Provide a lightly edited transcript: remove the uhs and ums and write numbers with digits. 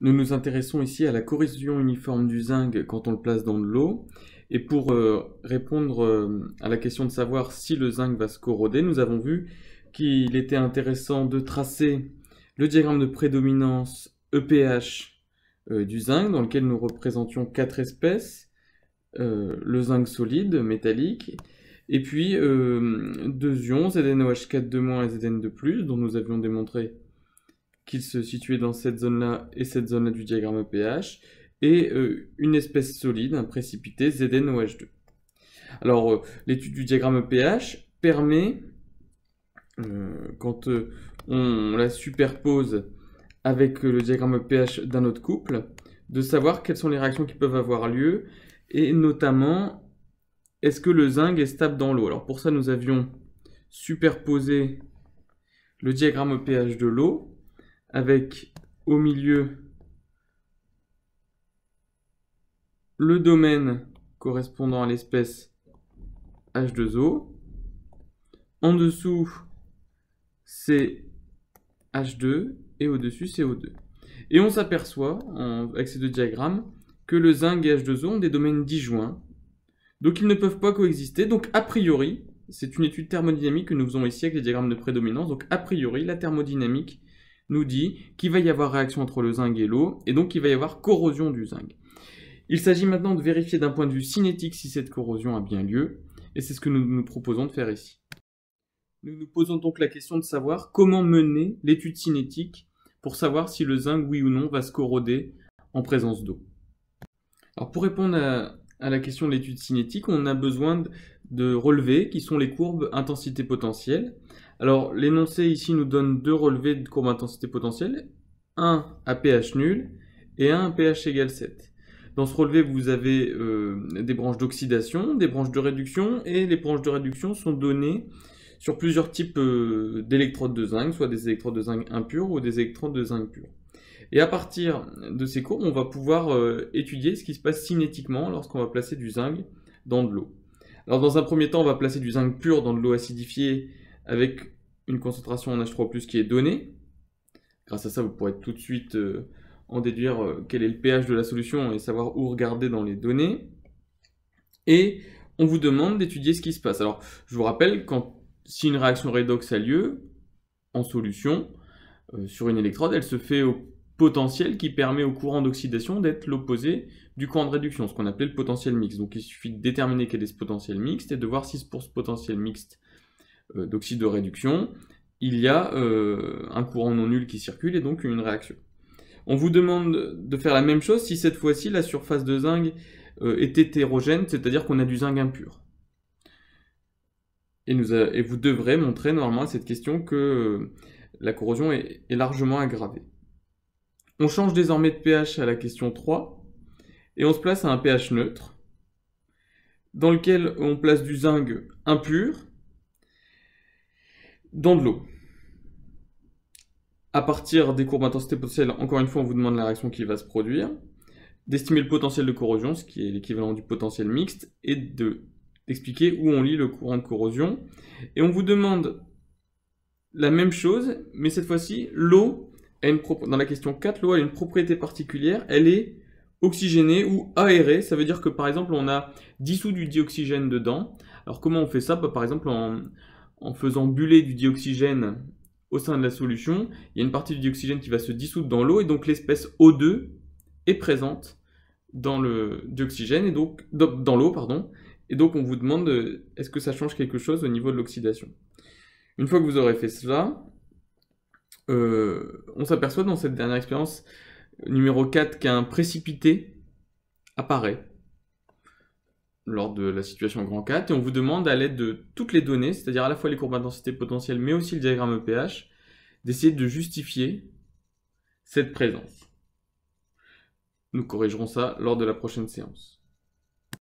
Nous nous intéressons ici à la corrosion uniforme du zinc quand on le place dans de l'eau. Et pour répondre à la question de savoir si le zinc va se corroder, nous avons vu qu'il était intéressant de tracer le diagramme de prédominance EPH du zinc, dans lequel nous représentions 4 espèces, le zinc solide, métallique, et puis deux ions, ZnOH4 2- et Zn2+, dont nous avions démontré qu'il se situait dans cette zone-là et cette zone-là du diagramme EPH, et une espèce solide, un précipité, ZnOH2. Alors, l'étude du diagramme EPH permet, quand on la superpose avec le diagramme EPH d'un autre couple, de savoir quelles sont les réactions qui peuvent avoir lieu, et notamment, est-ce que le zinc est stable dans l'eau? Alors pour ça, nous avions superposé le diagramme EPH de l'eau, avec au milieu le domaine correspondant à l'espèce H2O. En dessous, c'est H2 et au-dessus, c'est O2. Et on s'aperçoit, avec ces deux diagrammes, que le zinc et H2O ont des domaines disjoints. Donc ils ne peuvent pas coexister. Donc a priori, c'est une étude thermodynamique que nous faisons ici avec les diagrammes de prédominance. Donc a priori, la thermodynamique nous dit qu'il va y avoir réaction entre le zinc et l'eau, et donc il va y avoir corrosion du zinc. Il s'agit maintenant de vérifier d'un point de vue cinétique si cette corrosion a bien lieu, et c'est ce que nous nous proposons de faire ici. Nous nous posons donc la question de savoir comment mener l'étude cinétique pour savoir si le zinc, oui ou non, va se corroder en présence d'eau. Alors pour répondre à la question de l'étude cinétique, on a besoin de relevés qui sont les courbes intensité potentielle. Alors l'énoncé ici nous donne deux relevés de courbe intensité potentielle, un à pH nul et un à pH égale 7. Dans ce relevé, vous avez des branches d'oxydation, des branches de réduction, et les branches de réduction sont données sur plusieurs types d'électrodes de zinc, soit des électrodes de zinc impures ou des électrodes de zinc pures. Et à partir de ces courbes, on va pouvoir étudier ce qui se passe cinétiquement lorsqu'on va placer du zinc dans de l'eau. Alors dans un premier temps, on va placer du zinc pur dans de l'eau acidifiée avec une concentration en H3+, qui est donnée. Grâce à ça, vous pourrez tout de suite en déduire quel est le pH de la solution et savoir où regarder dans les données. Et on vous demande d'étudier ce qui se passe. Alors, je vous rappelle, si une réaction redox a lieu en solution sur une électrode, elle se fait au potentiel qui permet au courant d'oxydation d'être l'opposé du courant de réduction, ce qu'on appelait le potentiel mixte. Donc il suffit de déterminer quel est ce potentiel mixte et de voir si pour ce potentiel mixte d'oxyde de réduction, il y a un courant non nul qui circule et donc une réaction. On vous demande de faire la même chose si cette fois-ci la surface de zinc est hétérogène, c'est-à-dire qu'on a du zinc impur. Et vous devrez montrer normalement à cette question que la corrosion est largement aggravée. On change désormais de pH à la question 3, et on se place à un pH neutre, dans lequel on place du zinc impur dans de l'eau. À partir des courbes d'intensité potentielle, encore une fois, on vous demande la réaction qui va se produire, d'estimer le potentiel de corrosion, ce qui est l'équivalent du potentiel mixte, et d'expliquer où on lit le courant de corrosion. Et on vous demande la même chose, mais cette fois-ci, l'eau, dans la question 4, l'eau a une propriété particulière, elle est oxygénée ou aérée. Ça veut dire que par exemple, on a dissous du dioxygène dedans. Alors comment on fait ça? Par exemple, en faisant buller du dioxygène au sein de la solution, il y a une partie du dioxygène qui va se dissoudre dans l'eau, et donc l'espèce O2 est présente dans le dioxygène, et donc dans l'eau, pardon. Et donc on vous demande, est-ce que ça change quelque chose au niveau de l'oxydation? Une fois que vous aurez fait cela, on s'aperçoit dans cette dernière expérience numéro 4 qu'un précipité apparaît lors de la situation grand 4, et on vous demande à l'aide de toutes les données, c'est-à-dire à la fois les courbes d'intensité potentielle mais aussi le diagramme EPH, d'essayer de justifier cette présence. Nous corrigerons ça lors de la prochaine séance.